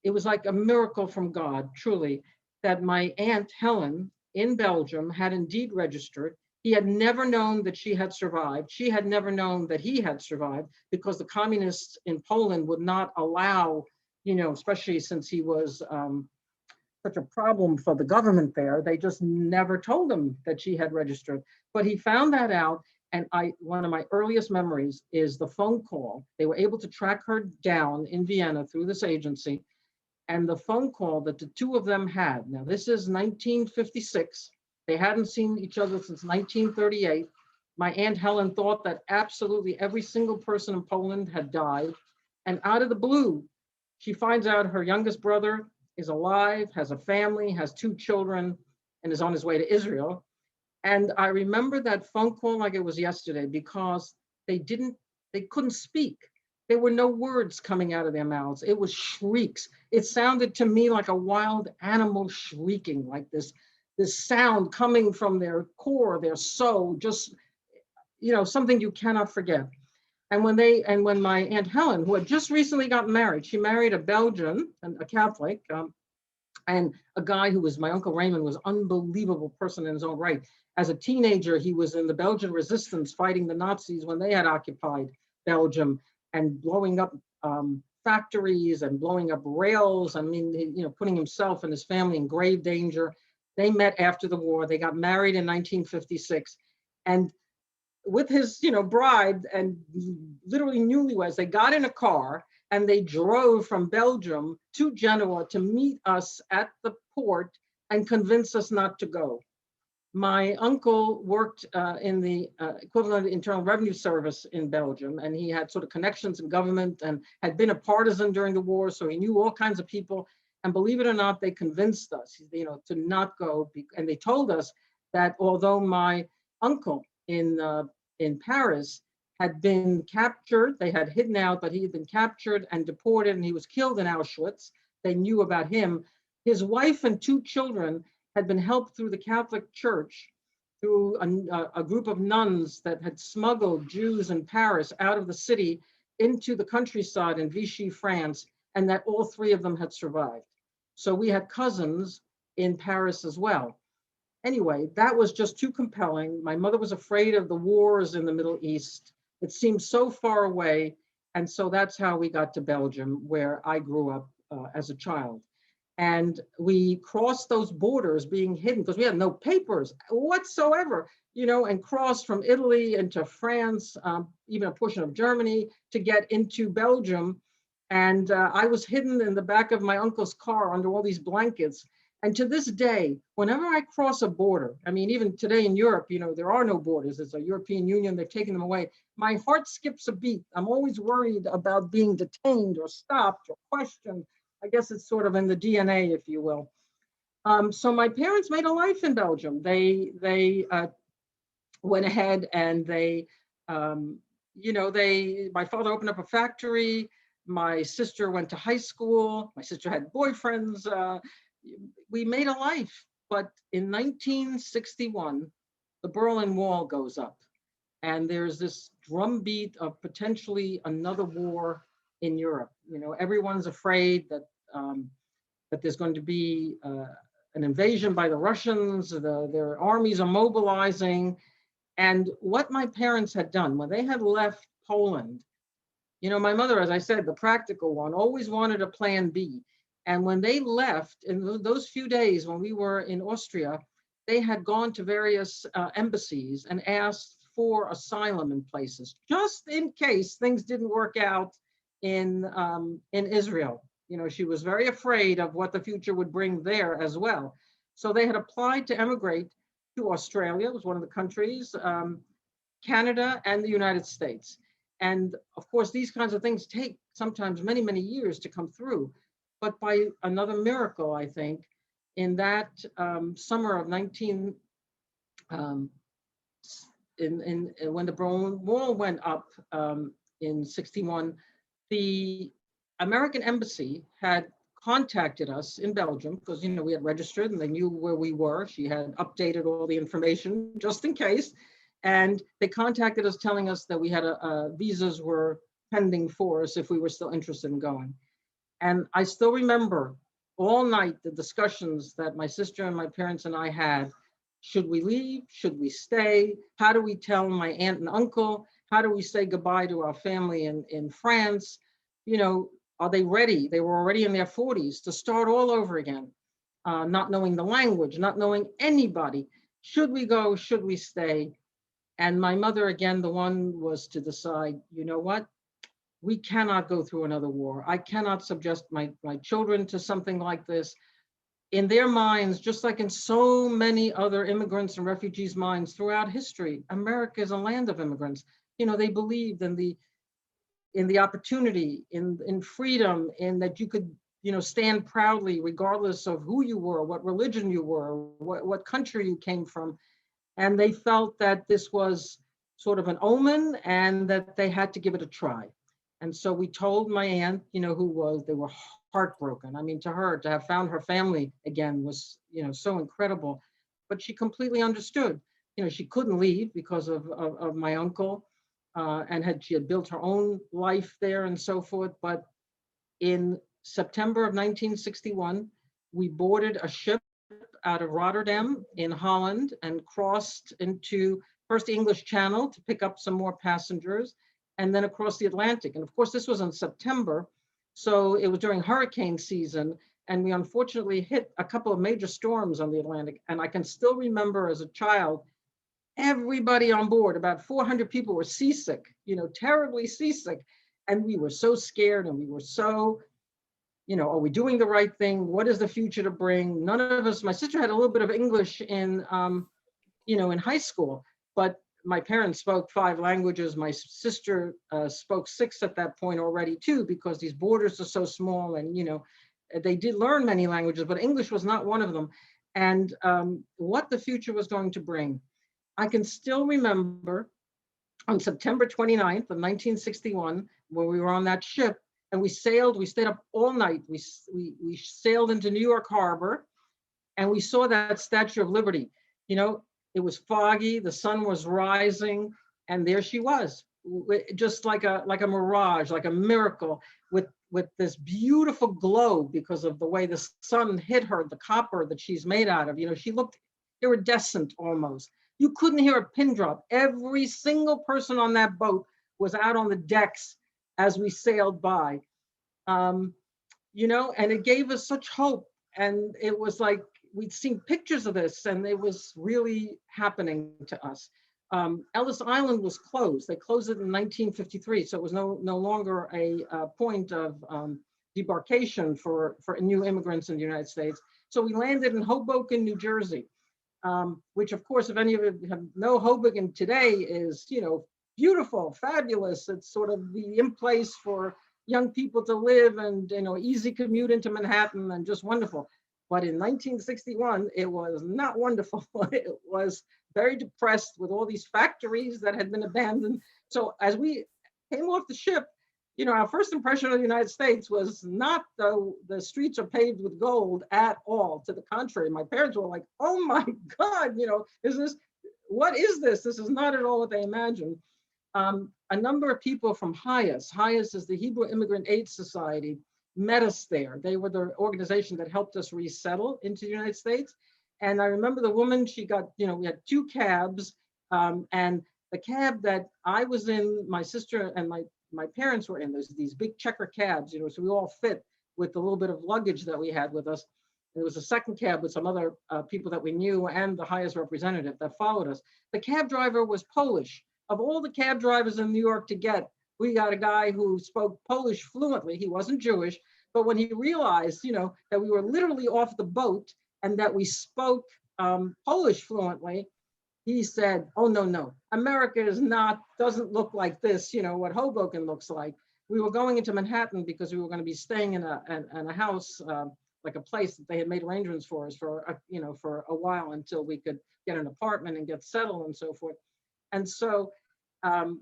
B: it was like a miracle from God, truly, that my Aunt Helen in Belgium had indeed registered. He had never known that she had survived. She had never known that he had survived because the communists in Poland would not allow, especially since he was such a problem for the government there, they just never told him that she had registered. But he found that out. And one of my earliest memories is the phone call. They were able to track her down in Vienna through this agency. And the phone call that the 2 of them had. Now, this is 1956. They hadn't seen each other since 1938. My Aunt Helen thought that absolutely every single person in Poland had died. And out of the blue, she finds out her youngest brother is alive, has a family, has 2 children, and is on his way to Israel. And I remember that phone call like it was yesterday because they couldn't speak. There were no words coming out of their mouths. It was shrieks. It sounded to me like a wild animal shrieking, like this sound coming from their core, their soul, just, something you cannot forget. And when my Aunt Helen, who had just recently gotten married, she married a Belgian, a Catholic, and a guy who was, my Uncle Raymond was an unbelievable person in his own right. As a teenager, he was in the Belgian resistance fighting the Nazis when they had occupied Belgium and blowing up factories and blowing up rails. I mean, putting himself and his family in grave danger. They met after the war. They got married in 1956. And with his, bride and literally newlyweds, they got in a car and they drove from Belgium to Genoa to meet us at the port and convince us not to go. My uncle worked in the equivalent of Internal Revenue Service in Belgium, and he had sort of connections in government and had been a partisan during the war, so he knew all kinds of people. And believe it or not, they convinced us, to not go. And they told us that although my uncle in Paris had been captured, they had hidden out, but he had been captured and deported, and he was killed in Auschwitz. They knew about him. His wife and 2 children had been helped through the Catholic Church, through a group of nuns that had smuggled Jews in Paris out of the city into the countryside in Vichy, France, and that all 3 of them had survived. So we had cousins in Paris as well. Anyway, that was just too compelling. My mother was afraid of the wars in the Middle East. It seemed so far away. And so that's how we got to Belgium, where I grew up as a child. And we crossed those borders being hidden because we had no papers whatsoever, and crossed from Italy into France, even a portion of Germany to get into Belgium. And I was hidden in the back of my uncle's car under all these blankets. And to this day, whenever I cross a border, I mean, even today in Europe, there are no borders. It's a European Union. They've taken them away. My heart skips a beat. I'm always worried about being detained or stopped or questioned. I guess it's sort of in the DNA, if you will. So my parents made a life in Belgium. They went ahead and my father opened up a factory. My sister went to high school. My sister had boyfriends. We made a life. But in 1961, the Berlin Wall goes up. And there's this drumbeat of potentially another war in Europe. Everyone's afraid that there's going to be an invasion by the Russians. Their armies are mobilizing. And what my parents had done when they had left Poland, You know, my mother, as I said, the practical one, always wanted a plan B. And when they left, in those few days when we were in Austria, they had gone to various embassies and asked for asylum in places, just in case things didn't work out in Israel. You know, she was very afraid of what the future would bring there as well. So they had applied to emigrate to Australia, was one of the countries, Canada, and the United States. And of course, these kinds of things take sometimes many, many years to come through. But by another miracle, I think, in that summer of 19, um, when the Berlin Wall went up in 61, the American embassy had contacted us in Belgium because, you know, we had registered and they knew where we were. She had updated all the information just in case. And they contacted us telling us that we had visas were pending for us if we were still interested in going. And I still remember all night the discussions that my sister and my parents and I had. Should we leave? Should we stay? How do we tell my aunt and uncle? How do we say goodbye to our family in France? You know, are they ready? They were already in their 40s to start all over again, not knowing the language, not knowing anybody. Should we go? Should we stay? And my mother, again, the one was to decide, you know what? We cannot go through another war. I cannot subject my children to something like this. In their minds, just like in so many other immigrants and refugees' minds throughout history, America is a land of immigrants. You know, they believed in the opportunity, in freedom, in that you could, you know, stand proudly regardless of who you were, what religion you were, what country you came from. And they felt that this was sort of an omen and that they had to give it a try. And so we told my aunt, you know, they were heartbroken. I mean, to her, to have found her family again was, you know, so incredible. But she completely understood. You know, she couldn't leave because of my uncle, and she had built her own life there and so forth. But in September of 1961, we boarded a ship out of Rotterdam in Holland and crossed into first the English Channel to pick up some more passengers, and then across the Atlantic. And of course, this was in September, so it was during hurricane season, and we unfortunately hit a couple of major storms on the Atlantic. And I can still remember as a child, everybody on board, about 400 people were seasick, you know, terribly seasick. And we were so scared and we were so, you know, are we doing the right thing? What is the future to bring? None of us, my sister had a little bit of English in, you know, in high school, but my parents spoke 5 languages. My sister spoke 6 at that point already too, because these borders are so small and, you know, they did learn many languages, but English was not one of them. And what the future was going to bring. I can still remember on September 29th of 1961, when we were on that ship and we stayed up all night. We sailed into New York Harbor and we saw that Statue of Liberty. You know, it was foggy, the sun was rising, and there she was, just like a mirage, like a miracle, with this beautiful glow because of the way the sun hit her, the copper that she's made out of. You know, she looked iridescent almost. You couldn't hear a pin drop. Every single person on that boat was out on the decks as we sailed by. You know, and it gave us such hope. And it was like, we'd seen pictures of this and it was really happening to us. Ellis Island was closed. They closed it in 1953. So it was no longer a point of debarkation for new immigrants in the United States. So we landed in Hoboken, New Jersey, which of course, if any of you know Hoboken today is, you know, beautiful, fabulous. It's sort of the in place for young people to live and, you know, easy commute into Manhattan and just wonderful. But in 1961, it was not wonderful. It was very depressed with all these factories that had been abandoned. So as we came off the ship, you know, our first impression of the United States was not the streets are paved with gold at all. To the contrary, my parents were like, oh my God, you know, what is this? This is not at all what they imagined. A number of people from HIAS is the Hebrew Immigrant Aid Society, met us there. They were the organization that helped us resettle into the United States. And I remember the woman, she got, you know, we had 2 cabs, and the cab that I was in, my sister and my my parents were in. There's these big checker cabs, so we all fit with the little bit of luggage that we had with us. There was a second cab with some other people that we knew and the highest representative that followed us. The cab driver was Polish. Of all the cab drivers in New York to get, we got a guy who spoke Polish fluently. He wasn't Jewish, but when he realized, that we were literally off the boat and that we spoke Polish fluently, he said, "Oh, no, America doesn't look like this, what Hoboken looks like." We were going into Manhattan because we were going to be staying in a house, like a place that they had made arrangements for us for a while until we could get an apartment and get settled and so forth. And so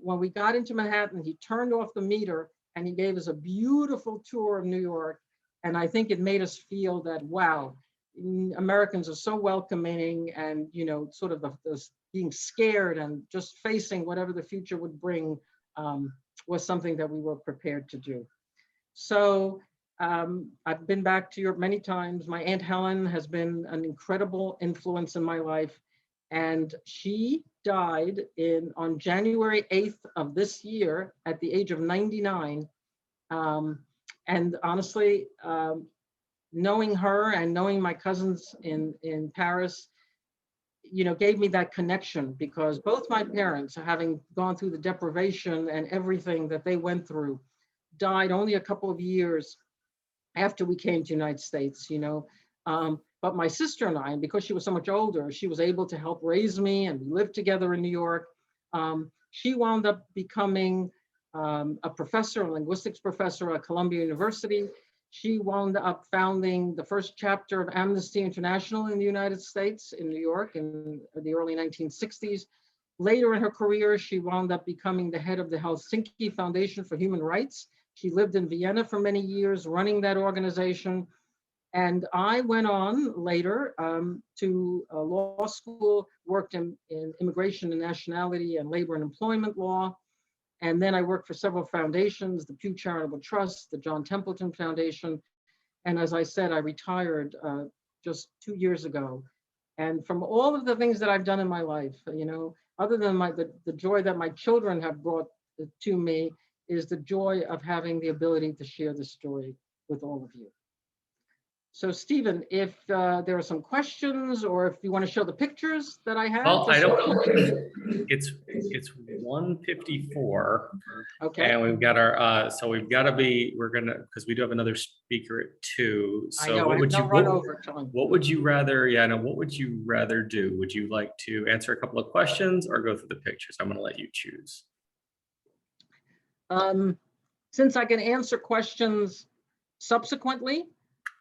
B: when we got into Manhattan, he turned off the meter and he gave us a beautiful tour of New York. And I think it made us feel that, wow, Americans are so welcoming, and, sort of the being scared and just facing whatever the future would bring was something that we were prepared to do. So I've been back to Europe many times. My Aunt Helen has been an incredible influence in my life. And she died on January 8th of this year at the age of 99. And honestly, knowing her and knowing my cousins in Paris, gave me that connection, because both my parents, having gone through the deprivation and everything that they went through, died only a couple of years after we came to the United States, But my sister and I, because she was so much older, she was able to help raise me, and we lived together in New York. She wound up becoming a professor, a linguistics professor at Columbia University. She wound up founding the first chapter of Amnesty International in the United States in New York in the early 1960s. Later in her career, she wound up becoming the head of the Helsinki Foundation for Human Rights. She lived in Vienna for many years, running that organization. And I went on later to law school, worked in immigration and nationality and labor and employment law. And then I worked for several foundations, the Pew Charitable Trust, the John Templeton Foundation. And as I said, I retired just 2 years ago. And from all of the things that I've done in my life, other than the joy that my children have brought to me, is the joy of having the ability to share this story with all of you. So Stephen, if there are some questions, or if you want to show the pictures that I have.
A: Well, I don't. It's 1:54.
B: Okay.
A: And we've got our so we've got to be. We're gonna, because we do have another speaker at 2. So
B: I know,
A: what would you
B: run over time.
A: What would you rather? Yeah, no. What would you rather do? Would you like to answer a couple of questions or go through the pictures? I'm going to let you choose.
B: Since I can answer questions subsequently.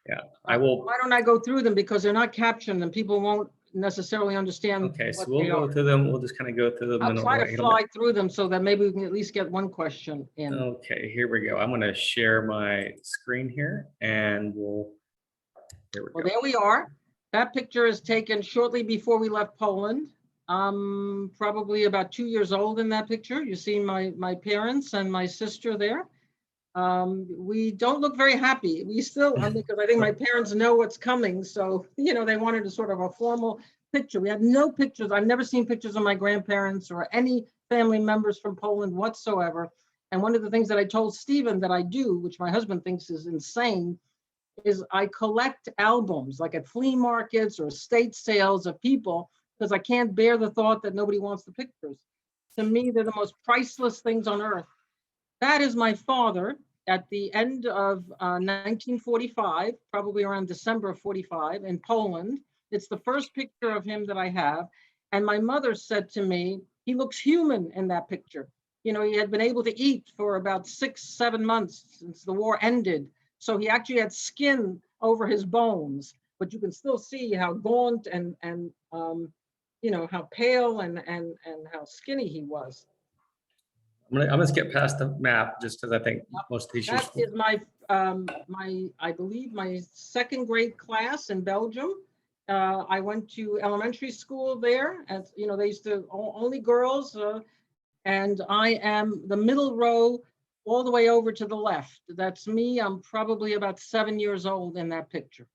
A: Yeah, I will.
B: Why don't I go through them, because they're not captioned and people won't necessarily understand.
A: Okay, so we'll go through them. We'll just kind of go through them.
B: I'll try to fly through them so that maybe we can at least get one question in.
A: Okay, here we go. I'm going to share my screen here, and there we go.
B: There we are. That picture is taken shortly before we left Poland. Probably about 2 years old in that picture. You see my parents and my sister there. We don't look very happy. We still, because I think my parents know what's coming. So, they wanted a sort of a formal picture. We had no pictures. I've never seen pictures of my grandparents or any family members from Poland whatsoever. And one of the things that I told Stephen that I do, which my husband thinks is insane, is I collect albums, like at flea markets or estate sales of people, because I can't bear the thought that nobody wants the pictures. To me, they're the most priceless things on earth. That is my father at the end of 1945, probably around December of 45 in Poland. It's the first picture of him that I have. And my mother said to me, he looks human in that picture. He had been able to eat for about 6-7 months since the war ended. So he actually had skin over his bones, but you can still see how gaunt and how pale and how skinny he was.
A: I'm gonna skip past the map just because I think most of these.
B: That is my I believe my second grade class in Belgium. I went to elementary school there, and they used to only girls, and I am the middle row, all the way over to the left. That's me. I'm probably about 7 years old in that picture.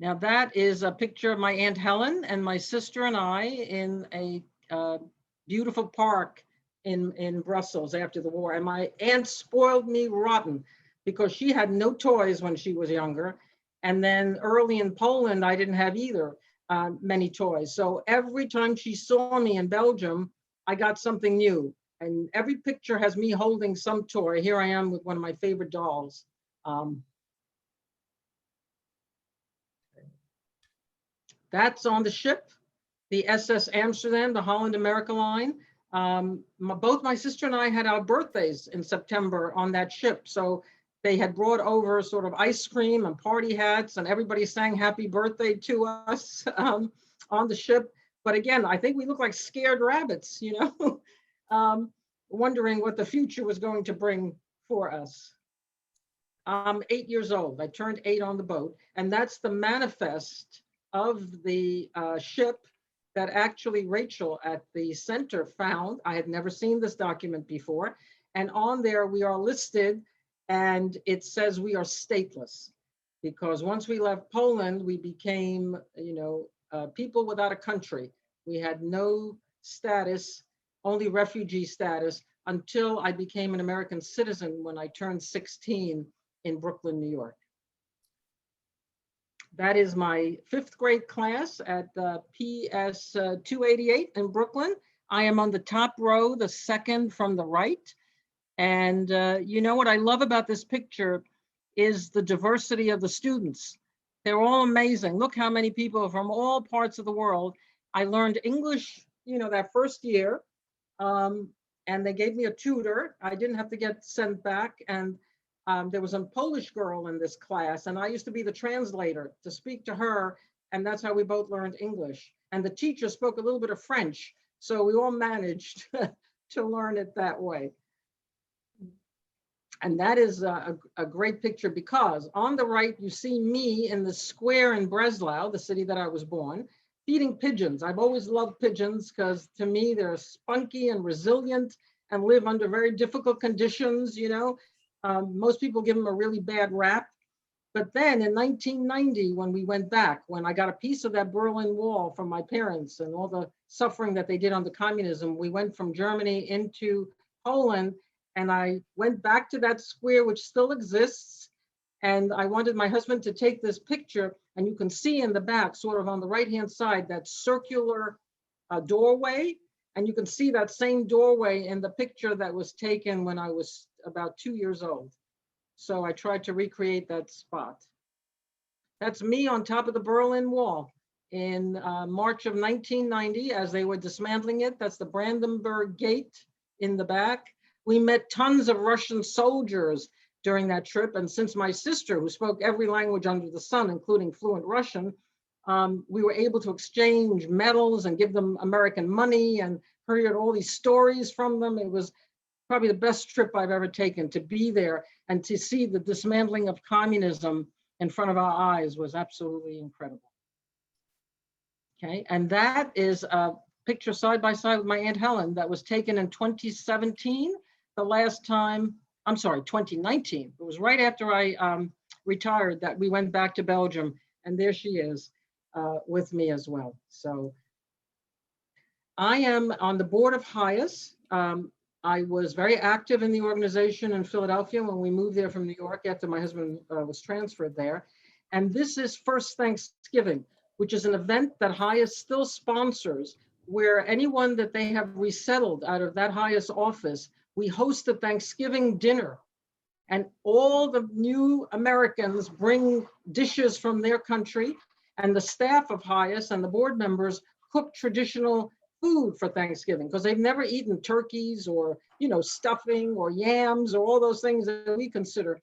B: Now that is a picture of my Aunt Helen and my sister and I in a beautiful park in Brussels after the war. And my aunt spoiled me rotten because she had no toys when she was younger. And then early in Poland, I didn't have either many toys. So every time she saw me in Belgium, I got something new. And every picture has me holding some toy. Here I am with one of my favorite dolls. That's on the ship, the SS Amsterdam, the Holland America line. Both my sister and I had our birthdays in September on that ship. So they had brought over sort of ice cream and party hats, and everybody sang happy birthday to us on the ship. But again, I think we look like scared rabbits, you know, wondering what the future was going to bring for us. I'm 8 years old. I turned 8 on the boat, and that's the manifest of the ship that actually Rachel at the center found. I had never seen this document before. And on there, we are listed, and it says we are stateless, because once we left Poland, we became, you know, people without a country. We had no status, only refugee status, until I became an American citizen when I turned 16 in Brooklyn, New York. That is my 5th grade class at PS 288 in Brooklyn. I am on the top row, the second from the right. And you know what I love about this picture is the diversity of the students. They're all amazing. Look how many people from all parts of the world. I learned English, you know, that first year. And they gave me a tutor. I didn't have to get sent back. And there was a Polish girl in this class, and I used to be the translator to speak to her, and that's how we both learned English. And the teacher spoke a little bit of French, so we all managed to learn it that way. And that is a great picture, because on the right, you see me in the square in Breslau, the city that I was born, feeding pigeons. I've always loved pigeons because to me, they're spunky and resilient and live under very difficult conditions, you know. Most people give them a really bad rap. But then in 1990, when we went back, when I got a piece of that Berlin Wall from my parents and all the suffering that they did under communism, we went from Germany into Poland, and I went back to that square, which still exists. And I wanted my husband to take this picture, and you can see in the back, sort of on the right-hand side, that circular doorway. And you can see that same doorway in the picture that was taken when I was about 2 years old. So I tried to recreate that spot. That's me on top of the Berlin Wall in March of 1990 as they were dismantling it. That's the Brandenburg Gate in the back. We met tons of Russian soldiers during that trip. And since my sister, who spoke every language under the sun, including fluent Russian, we were able to exchange medals and give them American money and heard all these stories from them. It was probably the best trip I've ever taken. To be there and to see the dismantling of communism in front of our eyes was absolutely incredible. Okay, and that is a picture side by side with my Aunt Helen that was taken in 2017, the last time, I'm sorry, 2019. It was right after I retired that we went back to Belgium, and there she is with me as well. So I am on the board of HIAS. I was very active in the organization in Philadelphia when we moved there from New York after my husband was transferred there. And this is First Thanksgiving, which is an event that HIAS still sponsors, where anyone that they have resettled out of that HIAS office, we host a Thanksgiving dinner. And all the new Americans bring dishes from their country, and the staff of HIAS and the board members cook traditional food for Thanksgiving, because they've never eaten turkeys or, you know, stuffing or yams or all those things that we consider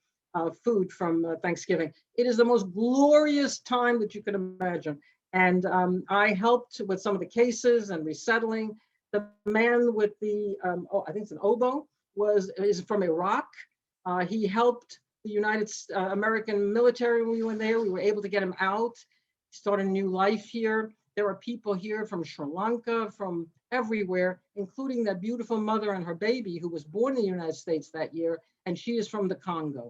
B: food from Thanksgiving. It is the most glorious time that you can imagine. And I helped with some of the cases and resettling. The man with the, I think it's an oboe, is from Iraq. He helped the United American military when we were there. We were able to get him out, start a new life here. There are people here from Sri Lanka, from everywhere, including that beautiful mother and her baby who was born in the United States that year, and she is from the Congo.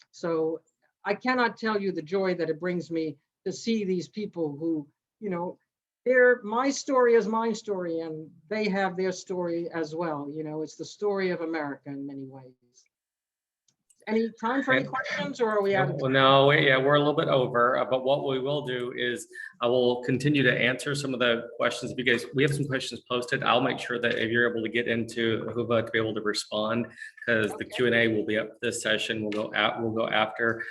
B: So I cannot tell you the joy that it brings me to see these people who, you know, my story is my story, and they have their story as well. You know, it's the story of America in many ways. Any time for any questions, or are we out of
A: Well,
B: time?
A: no, yeah, we're a little bit over, but what we will do is I will continue to answer some of the questions. Because we have some questions posted, I'll make sure that if you're able to get into Huva to be able to respond, because the Q&A will be up this session. We'll go after.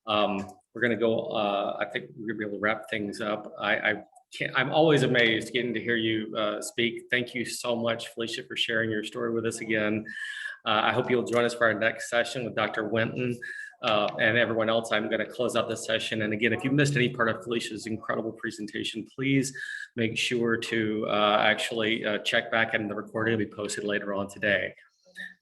A: We're going to go. I think we're going to be able to wrap things up. I'm always amazed getting to hear you speak. Thank you so much, Felicia, for sharing your story with us again. I hope you'll join us for our next session with Dr. Winton and everyone else. I'm going to close out this session. And again, if you missed any part of Felicia's incredible presentation, please make sure to actually check back, and the recording will be posted later on today.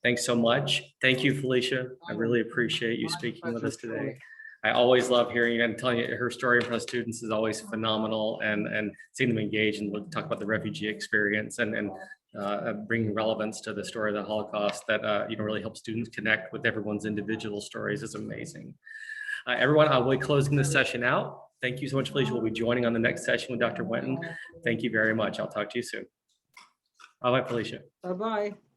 A: Thanks so much. Thank you, Felicia. I really appreciate you speaking with us today. I always love hearing you and telling you her story in front of students is always phenomenal, and seeing them engage and talk about the refugee experience and bringing relevance to the story of the Holocaust that really helps students connect with everyone's individual stories is amazing. Everyone, I will be closing this session out. Thank you so much, Felicia. We'll be joining on the next session with Dr. Winton. Thank you very much. I'll talk to you soon. Bye-bye, Felicia.
B: Bye-bye.